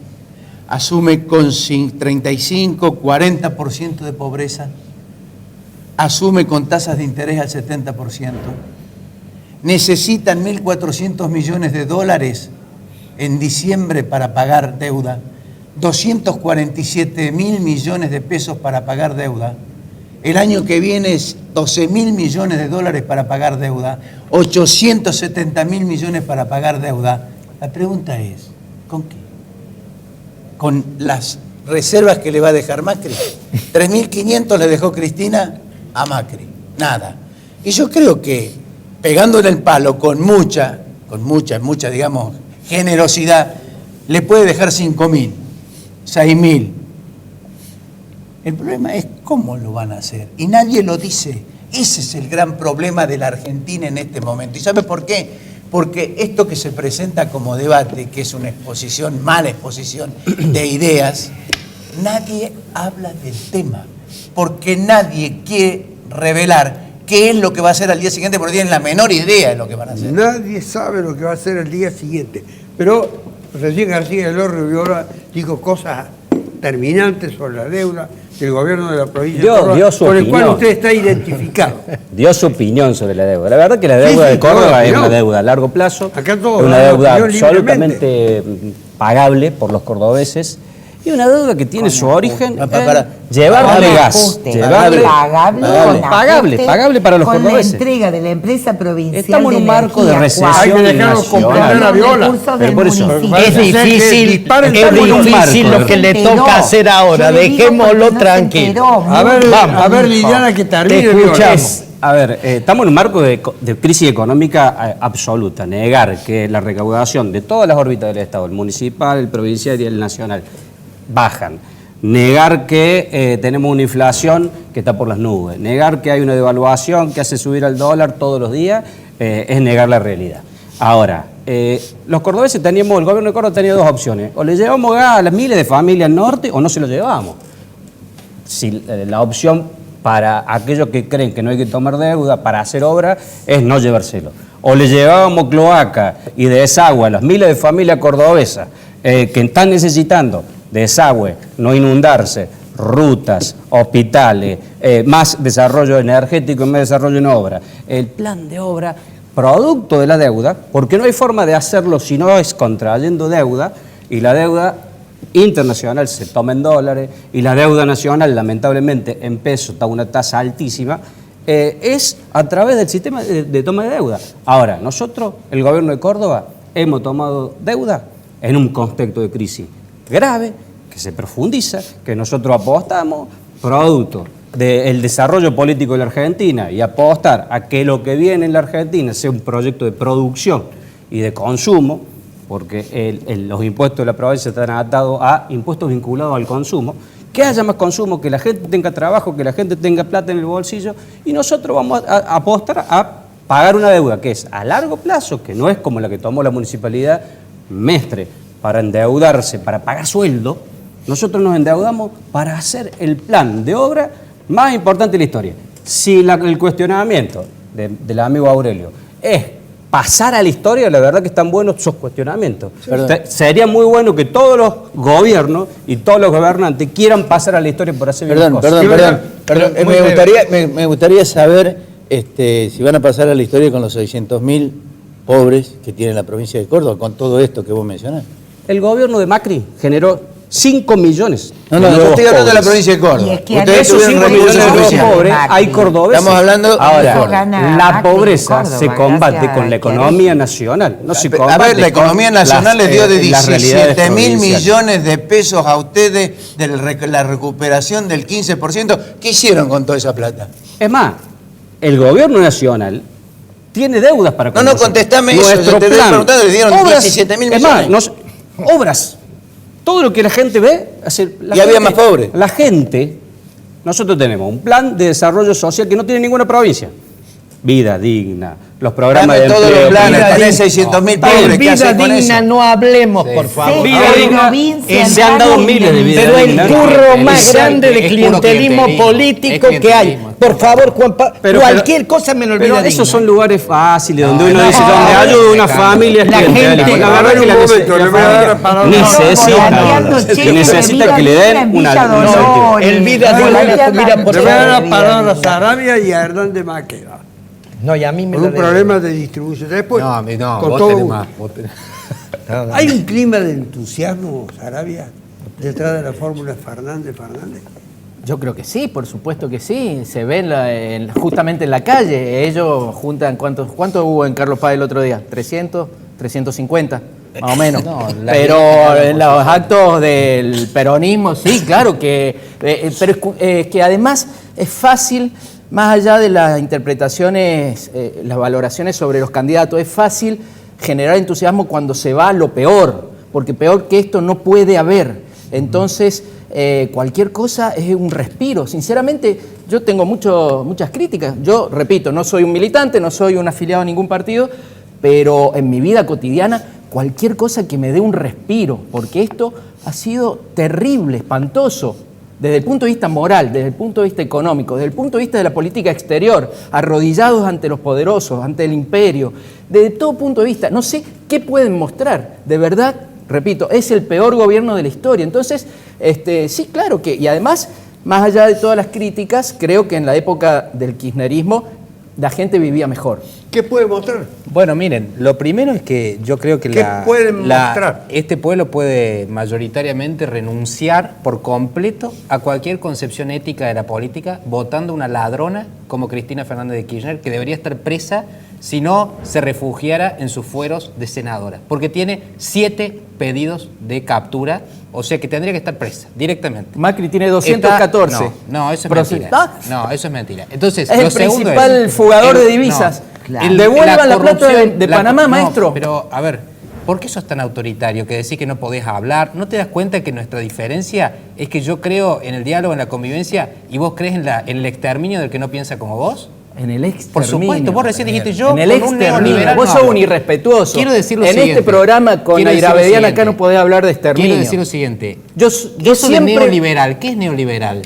asume con 35, 40% de pobreza, asume con tasas de interés al 70%, necesitan 1.400 millones de dólares en diciembre para pagar deuda, 247.000 millones de pesos para pagar deuda. El año que viene es 12.000 millones de dólares para pagar deuda, 870.000 millones para pagar deuda. La pregunta es, ¿con qué? ¿Con las reservas que le va a dejar Macri? 3.500 le dejó Cristina a Macri, nada. Y yo creo que pegándole el palo con mucha, digamos, generosidad, le puede dejar 5.000, 6.000. El problema es cómo lo van a hacer. Y nadie lo dice. Ese es el gran problema de la Argentina en este momento. ¿Y sabe por qué? Porque esto que se presenta como debate, que es una exposición, mala exposición de ideas, nadie habla del tema. Porque nadie quiere revelar qué es lo que va a hacer al día siguiente, porque no tienen la menor idea de lo que van a hacer. Nadie sabe lo que va a hacer el día siguiente. Pero recién García del Orrio Viola dijo cosas terminantes sobre la deuda del gobierno de la provincia de Córdoba, con el cual usted está identificado. Dio su opinión sobre la deuda. La verdad que la deuda de Córdoba es una deuda a largo plazo, Acá todos es una dan deuda opinión absolutamente pagable por los cordobeses y una deuda que tiene su origen en llevarle gas. Pagable para los con cordobeses. la entrega de la empresa provincial. Estamos en un marco de recesión Hay que dejarlo nacional. comprender a Viola. Pero por eso, Es difícil lo que le toca hacer ahora. Dejémoslo tranquilo. A ver, Liliana, que termine. Te escuchamos. Es, a ver, estamos en un marco de crisis económica absoluta. Negar que la recaudación de todas las órbitas del Estado, el municipal, el provincial y el nacional, bajan. Negar que tenemos una inflación que está por las nubes. Negar que hay una devaluación que hace subir al dólar todos los días es negar la realidad. Ahora, los cordobeses el gobierno de Córdoba tenía dos opciones. O le llevamos gas a las miles de familias al norte o no se lo llevamos. Si la opción para aquellos que creen que no hay que tomar deuda para hacer obra es no llevárselo. O le llevábamos cloaca y desagüe a las miles de familias cordobesas que están necesitando desagüe, no inundarse, rutas, hospitales, más desarrollo energético y más desarrollo en obra. El plan de obra, producto de la deuda, porque no hay forma de hacerlo si no es contrayendo deuda, y la deuda internacional se toma en dólares, y la deuda nacional, lamentablemente, en pesos está a una tasa altísima, es a través del sistema de toma de deuda. Ahora, nosotros, el gobierno de Córdoba, hemos tomado deuda en un contexto de crisis grave, que se profundiza, que nosotros apostamos, producto del desarrollo político de la Argentina, y apostar a que lo que viene en la Argentina sea un proyecto de producción y de consumo, porque los impuestos de la provincia están atados a impuestos vinculados al consumo, que haya más consumo, que la gente tenga trabajo, que la gente tenga plata en el bolsillo, y nosotros vamos a apostar a pagar una deuda que es a largo plazo, que no es como la que tomó la municipalidad Mestre, para endeudarse, para pagar sueldo. Nosotros nos endeudamos para hacer el plan de obra más importante de la historia. Si el cuestionamiento del amigo Aurelio es pasar a la historia, la verdad que están buenos esos cuestionamientos. Sería muy bueno que todos los gobiernos y todos los gobernantes quieran pasar a la historia por hacer bien cosas. Perdón. Me gustaría saber si van a pasar a la historia con los 600.000 pobres que tiene la provincia de Córdoba, con todo esto que vos mencionás. El gobierno de Macri generó 5 millones. No, yo estoy hablando de la provincia de Córdoba. Y es que De esos 5 millones de nuevos pobres, hay cordobeses. Estamos hablando ahora, la pobreza se combate con la economía nacional. No se combate. A ver, la economía nacional les dio de 17.000 millones millones de pesos a ustedes de la recuperación del 15%. ¿Qué hicieron con toda esa plata? Es más, el gobierno nacional tiene deudas para No, contestame eso. Nuestro Te estoy plan. preguntando, le dieron Obras, 17.000 millones. Es más, obras. Todo lo que la gente ve. Había más pobres. La gente, nosotros tenemos un plan de desarrollo social que no tiene ninguna provincia. Vida digna, los programas de todos empleo. los planes, tenés 600.000 pobres. ¿Qué Vida hacen con digna eso? no hablemos, por favor. Vida digna, se han dado miles de vidas Pero el dignas. curro más Es grande de puro clientelismo clientelismo, político es que hay. clientelismo. Por favor, Juan Pero- cualquier cosa me lo olvida. Pero esos son lugares fáciles, donde No, uno no, dice, no, donde no, ayuda a una no, familia. la gente- La verdad que le voy a dar la palabra. necesita que le den una El vida digna, mira, por Le voy a dar favor. la palabra a Sarabia y a Hernández Maqueda. No, y a mí me con la un debe. problema de distribución. Después, no, con vos todo tenés gusto. más. Vos tenés- ¿Hay un clima de entusiasmo, Sarabia, detrás de la fórmula Fernández? Yo creo que sí, por supuesto que sí. Se ve justamente en la calle. Ellos juntan, ¿cuánto hubo en Carlos Paz el otro día? ¿300? ¿350? Más o menos. No, la pero gente en los actos del peronismo, sí, claro que... pero es que además es fácil, más allá de las interpretaciones, las valoraciones sobre los candidatos, es fácil generar entusiasmo cuando se va a lo peor, porque peor que esto no puede haber. Entonces, cualquier cosa es un respiro. Sinceramente, yo tengo muchas críticas. Yo, repito, no soy un militante, no soy un afiliado a ningún partido, pero en mi vida cotidiana, cualquier cosa que me dé un respiro, porque esto ha sido terrible, espantoso, desde el punto de vista moral, desde el punto de vista económico, desde el punto de vista de la política exterior, arrodillados ante los poderosos, ante el imperio, desde todo punto de vista. No sé qué pueden mostrar, de verdad. Repito, es el peor gobierno de la historia. Entonces, sí, claro que, y además, más allá de todas las críticas, creo que en la época del kirchnerismo la gente vivía mejor. ¿Qué puede mostrar? Bueno, miren, lo primero es que yo creo que ¿Qué pueden mostrar? este pueblo puede mayoritariamente renunciar por completo a cualquier concepción ética de la política, votando una ladrona como Cristina Fernández de Kirchner, que debería estar presa si no se refugiara en sus fueros de senadora, porque tiene 7 pedidos de captura, o sea que tendría que estar presa directamente. Macri tiene 214. No, eso es Pero mentira. ¿ah? No, eso es mentira. Entonces, Es lo el segundo principal fugador de divisas. no, Claro. Devuelvan la plata corrupción, de Panamá, maestro. Pero, a ver, ¿por qué sos tan autoritario que decís que no podés hablar? ¿No te das cuenta que nuestra diferencia es que yo creo en el diálogo, en la convivencia, y vos crees en el exterminio del que no piensa como vos? En el exterminio. Por supuesto, vos recién dijiste yo en el con un exterminio. neoliberal Vos no sos hablo. un irrespetuoso. Quiero decir lo en siguiente. este programa con Quiero la decir lo Iravediana siguiente. acá no podés hablar de exterminio. Quiero decir lo siguiente. Yo Eso de siempre... neoliberal, ¿qué es neoliberal?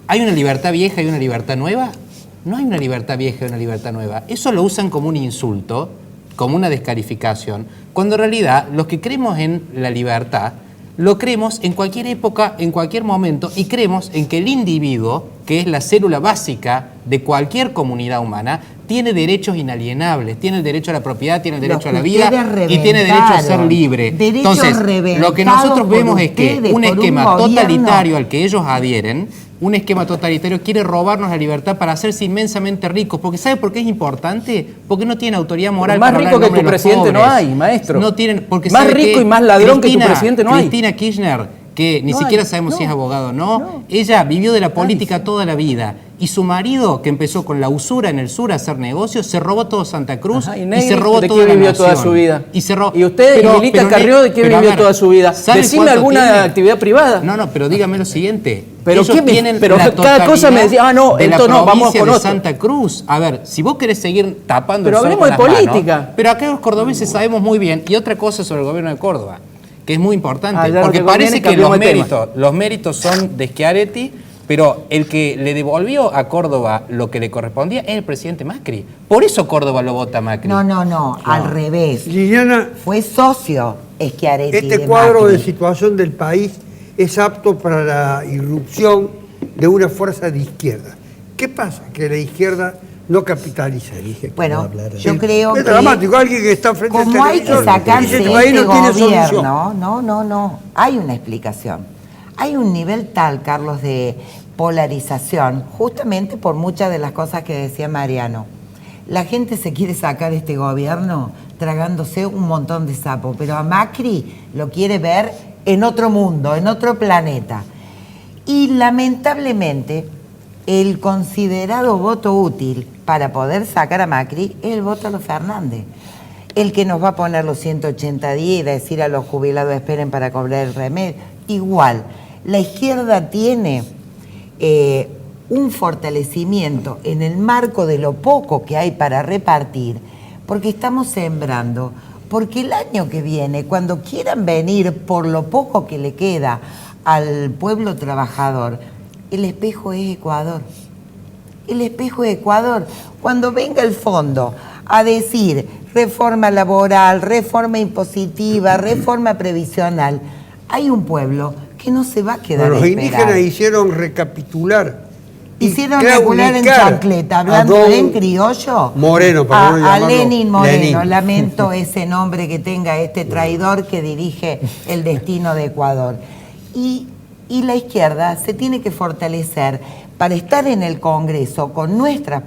¿Hay una libertad vieja y una libertad nueva? No hay una libertad vieja y una libertad nueva. Eso lo usan como un insulto, como una descalificación, cuando en realidad los que creemos en la libertad, lo creemos en cualquier época, en cualquier momento, y creemos en que el individuo, que es la célula básica de cualquier comunidad humana, tiene derechos inalienables, tiene el derecho a la propiedad, tiene el derecho a la vida y tiene derecho a ser libre. Derechos Entonces, lo que nosotros vemos es que un esquema totalitario al que ellos adhieren, un esquema totalitario quiere robarnos la libertad para hacerse inmensamente ricos. Porque ¿sabe por qué es importante? Porque no tienen autoridad moral. Más para rico hablar en que tu nombre de los presidente no pobres. hay, maestro. No tienen, porque Más ¿sabe rico qué? y más ladrón que tu presidente no hay. Cristina Kirchner, que ni No siquiera hay, sabemos si es no, abogado o no, ella vivió de la política toda la vida. Y su marido, que empezó con la usura en el sur a hacer negocios, se robó todo Santa Cruz Ajá, y y Negri, se robó ¿de toda qué la vivió nación. toda su vida? Y se robó. ¿Y usted, Milita Carrió, de qué pero a vivió ver, toda su vida? ¿sabe Decime cuánto alguna tiene? actividad privada. No, pero dígame lo siguiente. Pero Ellos ¿qué me- tienen pero la cada cosa me decía, no, de la esto no, vamos provincia con de otro. Santa Cruz. A ver, si vos querés seguir tapando Pero el sol hablemos con de las política. manos, pero acá los cordobeses sabemos muy bien. Y otra cosa sobre el gobierno de Córdoba, que es muy importante, Ah, ya porque lo que parece conviene, que cambiamos de tema. los méritos son de Schiaretti, pero el que le devolvió a Córdoba lo que le correspondía es el presidente Macri. Por eso Córdoba lo vota Macri. No, al revés. Liliana, Fue socio Schiaretti este de cuadro Macri. de situación del país es apto para la irrupción de una fuerza de izquierda. ¿Qué pasa? Que la izquierda no capitaliza. Bueno, yo creo Es que dramático, alguien que está frente como al hay que televisor y sacarse dice, este "Este país no tiene solución". gobierno, no, hay una explicación. Hay un nivel tal, Carlos, de polarización, justamente por muchas de las cosas que decía Mariano. La gente se quiere sacar este gobierno tragándose un montón de sapos, pero a Macri lo quiere ver en otro mundo, en otro planeta. Y lamentablemente, el considerado voto útil para poder sacar a Macri es el voto a los Fernández. El que nos va a poner los 180 días y decir a los jubilados esperen para cobrar el remedio. Igual, la izquierda tiene un fortalecimiento en el marco de lo poco que hay para repartir, porque estamos sembrando, porque el año que viene, cuando quieran venir por lo poco que le queda al pueblo trabajador, el espejo es Ecuador. El espejo es Ecuador. Cuando venga el fondo a decir reforma laboral, reforma impositiva, reforma previsional, hay un pueblo que no se va a quedar Los esperando. indígenas hicieron recapitular Hicieron regular en chancleta, hablando en criollo. Moreno, para no a llamarlo Lenin Moreno. Lenin. Lamento ese nombre que tenga este traidor que dirige el destino de Ecuador. Y la izquierda se tiene que fortalecer para estar en el Congreso con nuestras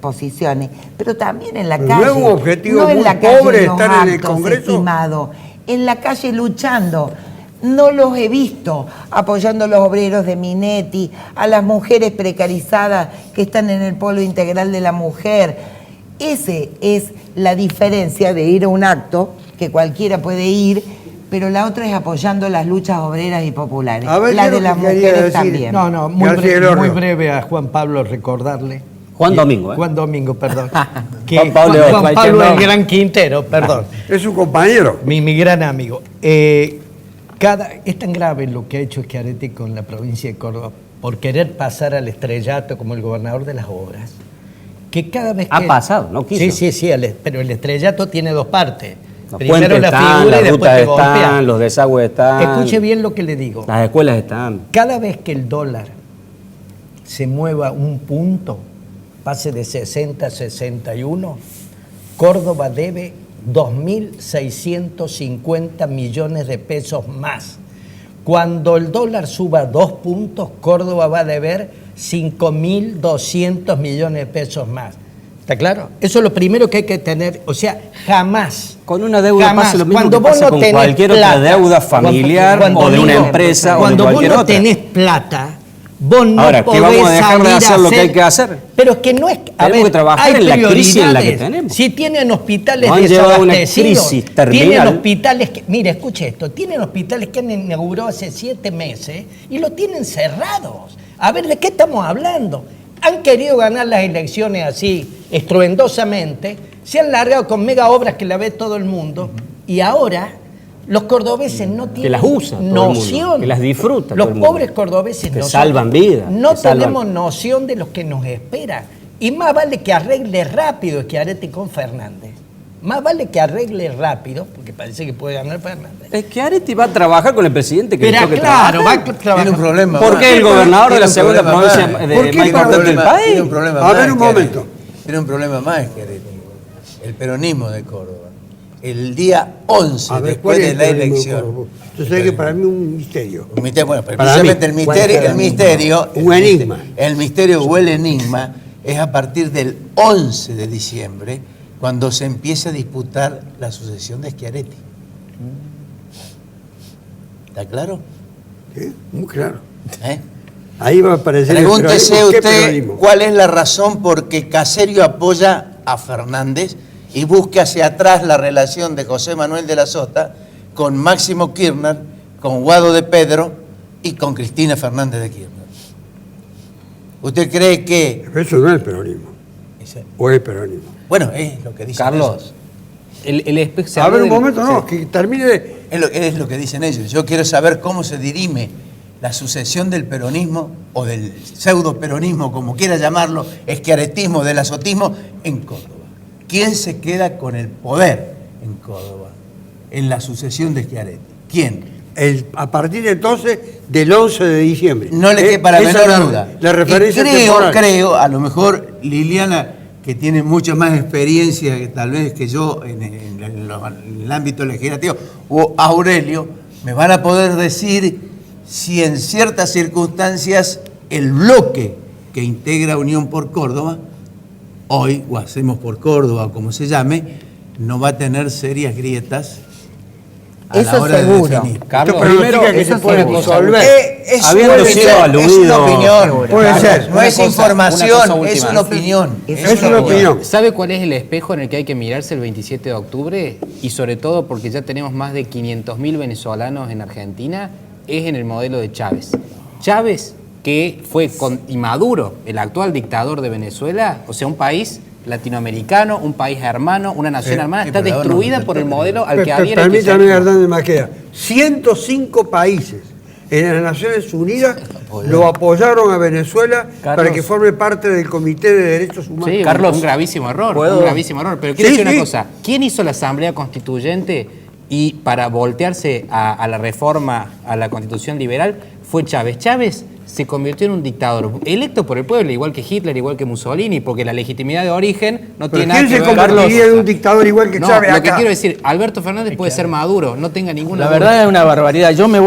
posiciones, pero también en la Pero calle. no es un objetivo no en muy la calle pobre en los estar en el actos, Congreso. estimado, en la calle luchando. No los he visto apoyando a los obreros de Minetti, a las mujeres precarizadas que están en el polo integral de la mujer. Esa es la diferencia de ir a un acto, que cualquiera puede ir, pero la otra es apoyando las luchas obreras y populares. A ver, La ¿qué es de lo las que quería mujeres decir? también. No, García Elorrio. muy breve a Juan Pablo recordarle. Juan Domingo, ¿eh? Juan Domingo, perdón. Juan Pablo, Juan cualquier Pablo el nombre. Gran Quintero, perdón. Es un compañero. Mi gran amigo. Es tan grave lo que ha hecho Schiaretti con la provincia de Córdoba por querer pasar al estrellato como el gobernador de las obras, que cada vez que... Ha pasado, no quiso. Sí, pero el estrellato tiene dos partes. Los Primero puentes la están, figura y las después rutas te golpea. están, los desagües están. Escuche bien lo que le digo. Las escuelas están. Cada vez que el dólar se mueva un punto, pase de 60 a 61, Córdoba debe 2.650 millones de pesos más. Cuando el dólar suba 2 puntos, Córdoba va a deber 5.200 millones de pesos más. ¿Está claro? Eso es lo primero que hay que tener. O sea, jamás. Con una deuda jamás, pasa lo mismo cuando que vos pasa no con tenés cualquier otra plata, deuda familiar o de una empresa o de cuando cualquier vos no otra. tenés plata, vos no Ahora, ¿qué podés vamos a dejar de salir hacer a lo que hay que hacer? Pero es que no es... Tenemos que trabajar hay en la crisis en la que prioridades. tenemos. Si tienen hospitales Nos han llevado a una desabastecidos, crisis terminal. tienen hospitales que... Mire, escuche esto. Tienen hospitales que han inaugurado hace 7 meses y lo tienen cerrados. A ver, ¿de qué estamos hablando? Han querido ganar las elecciones así, estruendosamente, se han largado con mega obras que la ve todo el mundo, y ahora los cordobeses no tienen las usa todo el mundo, noción. que las disfruta Los todo el mundo. pobres cordobeses Que nosotros salvan vidas, no que salvan- tenemos noción de lo que nos espera. Y más vale que arregle rápido Schiaretti con Fernández. Más vale que arregle rápido, porque parece que puede ganar Fernández. Es que Areti va a trabajar con el presidente que Pero le toque claro, va a trabajar. trabajar. Tiene un problema. ¿Por más. qué el gobernador de la Tiene un segunda problema provincia más. de ¿Por qué más el importante del problema? país? Tiene un problema A más. ver, un Schiaretti. momento. Tiene un problema más Schiaretti. El peronismo de Córdoba. El día 11, A ver, después ¿cuál es de el la peronismo de elección. Córdoba? Yo sé que para mí es un misterio. Un misterio, bueno, Para precisamente mí. el ¿Cuál es misterio, el el misterio, Un enigma. El misterio o el enigma es a partir del 11 de diciembre, cuando se empieza a disputar la sucesión de Schiaretti. ¿Está claro? ¿Sí? Muy claro. ¿Eh? Ahí va a aparecer Pregúntese el peronismo. ¿Qué usted peronismo? cuál es la razón por que Caserio apoya a Fernández y busque hacia atrás la relación de José Manuel de la Sota con Máximo Kirchner, con Guado de Pedro y con Cristina Fernández de Kirchner. ¿Usted cree que... Pero eso no es el peronismo. O es el peronismo. Bueno, es lo que dicen Carlos, ellos. el espejo se A habla ver, un del- momento, no, que termine de... Es lo que dicen ellos. Yo quiero saber cómo se dirime la sucesión del peronismo o del pseudo peronismo, como quiera llamarlo, eschiaretismo, del azotismo, en Córdoba. ¿Quién se queda con el poder en Córdoba en la sucesión de Schiaretti? ¿Quién? A partir entonces del 11 de diciembre. No le quepa la Esa es menor duda. La referencia Y temporal. creo, a lo mejor Liliana, que tiene mucha más experiencia que tal vez que yo en el ámbito legislativo, o Aurelio, me van a poder decir si en ciertas circunstancias el bloque que integra Unión por Córdoba, hoy, o Hacemos por Córdoba, o como se llame, no va a tener serias grietas a Eso la hora seguro. de definir. Carlos, Esto pronostica primero, que eso se puede seguro. disolver. Habiendo puede sido ser, es aludido- una opinión. Puede Carlos, ser. No Una es cosa información, última. es una opinión. Es una opinión. ¿Sabe cuál es el espejo en el que hay que mirarse el 27 de octubre? Y sobre todo porque ya tenemos más de 500.000 venezolanos en Argentina, es en el modelo de Chávez. Chávez, que fue y Maduro, el actual dictador de Venezuela, o sea, un país latinoamericano, un país hermano, una nación hermana, sí, está pero ahora destruida no, por el modelo al que adhiere el Permítame, kirchnerismo. Hernández Maqueda. 105 países en las Naciones Unidas lo apoyaron a Venezuela para Carlos. que forme parte del Comité de Derechos Humanos. Sí, Carlos, un gravísimo error, ¿puedo? un gravísimo error. Pero quiero Sí, decir una sí. cosa, ¿quién hizo la Asamblea Constituyente y para voltearse a la reforma a la Constitución liberal? Fue Chávez. Chávez se convirtió en un dictador, electo por el pueblo, igual que Hitler, igual que Mussolini, porque la legitimidad de origen no tiene nada ¿Quién que se ver. convertiría en un dictador igual que No, Chávez lo acá? que quiero decir, Alberto Fernández puede ser Maduro, no tenga ninguna La duda. verdad es una barbaridad. Yo me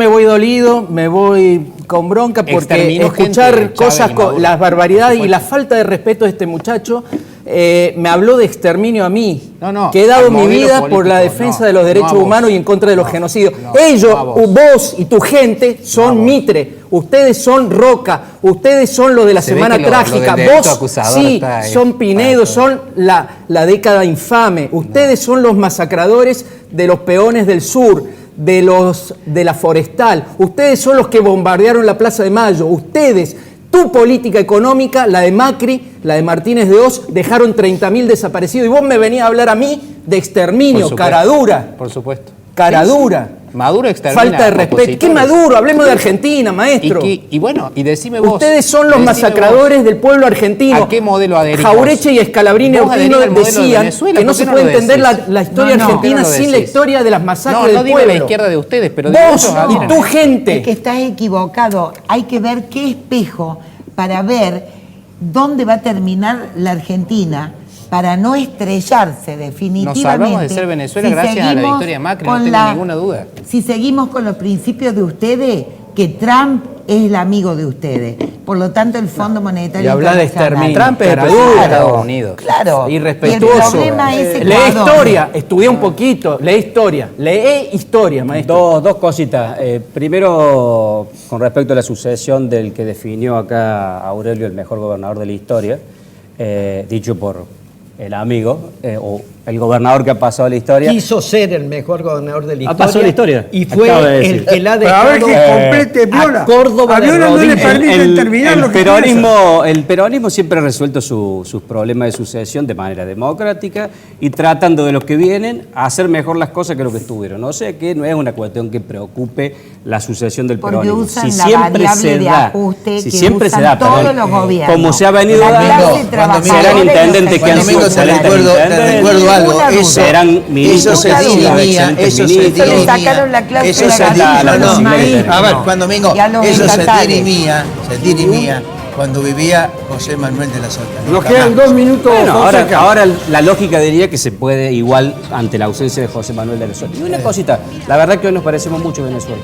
voy dolido, me voy con bronca porque Exterminó escuchar gente, cosas, Chávez y Maduro. las barbaridades Por y la falta de respeto de este muchacho me habló de exterminio a mí, No, que he dado al mi modelo vida por político, la defensa no, de los derechos no a vos. humanos y en contra de los No, genocidios. no, Ellos, no a vos. vos y tu gente son Mitre, ustedes son Roca, ustedes son los de la Se ve Semana que lo Trágica, del derecho vos acusador sí, está ahí son para Pinedo, todo. son la década infame, ustedes son los masacradores de los peones del sur, de la forestal, ustedes son los que bombardearon la Plaza de Mayo, ustedes, tu política económica, la de Macri, la de Martínez de Oz, dejaron 30.000 desaparecidos y vos me venís a hablar a mí de exterminio, Por supuesto, cara dura, Por supuesto. cara Sí, sí. dura. Maduro extermina Falta de respeto. ¿Qué opositores. Maduro? Hablemos de Argentina, maestro. Y bueno, y decime vos. Ustedes son los decime masacradores vos, del pueblo argentino. ¿A qué modelo adherís Jaureche vos? y Escalabrini Vos adherís Ortino al modelo de decían Venezuela, que no ¿por qué se no puede lo entender decís? la historia No, no. argentina ¿Por qué no lo sin la decís? historia de las masacres No del digo la pueblo. izquierda de ustedes, pero de Vos otros y adhieren. tu gente. Es que estás equivocado. Hay que ver qué espejo para ver dónde va a terminar la Argentina para no estrellarse definitivamente. Nos salvamos de ser Venezuela gracias a la seguimos victoria de Macri, no con tengo ninguna duda. Si seguimos con los principios de ustedes, que Trump es el amigo de ustedes. Por lo tanto, el Fondo Monetario Y hablar de Internacional. exterminio. Trump es Cara duro. dura, Estados Unidos. Claro. Irrespetuoso. Y el problema es Lee Ecuador. historia, estudia un poquito, lee historia, maestro. Dos cositas. Primero, con respecto a la sucesión del que definió acá a Aurelio el mejor gobernador de la historia, dicho por el amigo, o el gobernador que ha pasado a la historia. Quiso ser el mejor gobernador de la Ha historia. pasado la historia. Y fue Acaba de el decir. que la ha Pero a ver dejado que complete Viola. a Córdoba A de Viola no le rodillas. permiten terminar lo que piensa. El peronismo siempre ha resuelto sus problemas de sucesión de manera democrática y tratando de los que vienen a hacer mejor las cosas que lo que estuvieron. O sea que no es una cuestión que preocupe la sucesión del Porque peronismo. usan la variable de ajuste si que siempre se usan da, todos perdón, los gobiernos. como se ha venido La dando, clase trabajadora serán y los intendentes que han sido sectores Domingo, te excelentes recuerdo algo. Ninguna duda. Eso, serán ministros eso se Ninguna duda. dirimía, excelentes eso se ministros. Le dirimía. sacaron la cláusula Eso se gatillo a dirimía, los no. maestros. A ver, Juan Domingo, Y a los eso se estatales. dirimía cuando vivía José Manuel de la Sota. Nos quedan 2 minutos. Bueno, Fonseca. ahora la lógica diría que se puede igual ante la ausencia de José Manuel de Venezuela. Y una cosita, la verdad que hoy nos parecemos mucho a Venezuela.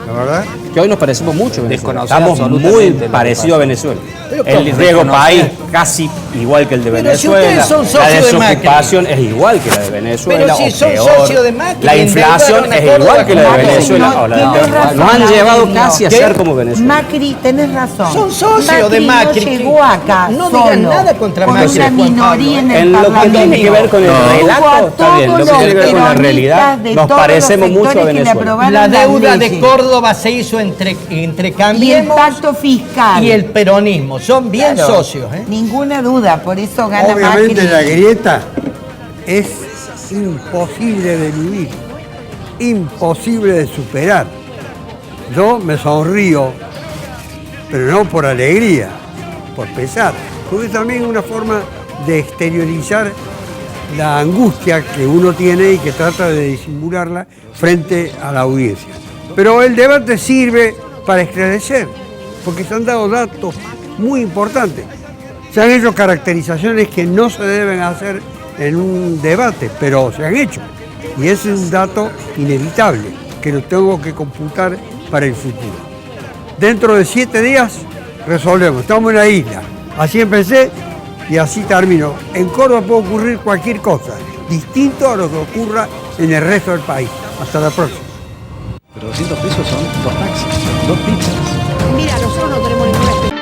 La verdad. Que hoy nos parecemos mucho a Venezuela. Desconocer Estamos muy absolutamente lo que parecidos a Venezuela. Pero El ¿cómo? riego Desconocer. país casi igual que el de Pero si Venezuela. ustedes son La socios de Macri. desocupación es igual que la de Venezuela. Pero si o son peor. socios de Macri, La inflación endeudaron a es Córdoba igual que la de Macri, Venezuela. no, o la de tenés Venezuela. razón, Nos han llevado Aurelio. casi a ¿Qué? ser como Venezuela. Macri, tenés razón. Son socios de Macri. No llegó acá No solo, digan nada contra con Macri, una Juan Pablo, minoría en el En lo que Parlamento. tiene que ver con el Tuvo a relato, está bien. Lo que todos tiene que ver con la los realidad, peronistas de nos todos los parecemos mucho a sectores que le Venezuela. aprobaron La las deuda de leyes. Córdoba se hizo entre Y el Cambiemos pacto fiscal. y el peronismo. Son bien Claro, socios. Ninguna duda, por eso gana Obviamente Macri. la grieta es imposible de vivir, imposible de superar. Yo me sonrío, pero no por alegría, por pesar, porque es también una forma de exteriorizar la angustia que uno tiene y que trata de disimularla frente a la audiencia. Pero el debate sirve para esclarecer, porque se han dado datos muy importantes. Se han hecho caracterizaciones que no se deben hacer en un debate, pero se han hecho. Y ese es un dato inevitable, que lo tengo que computar para el futuro. Dentro de 7 días resolvemos, estamos en la isla. Así empecé y así termino. En Córdoba puede ocurrir cualquier cosa, distinto a lo que ocurra en el resto del país. Hasta la próxima. Pero 200 pesos son 2 taxis, 2 pizzas. Mira, nosotros no tenemos ningún respeto.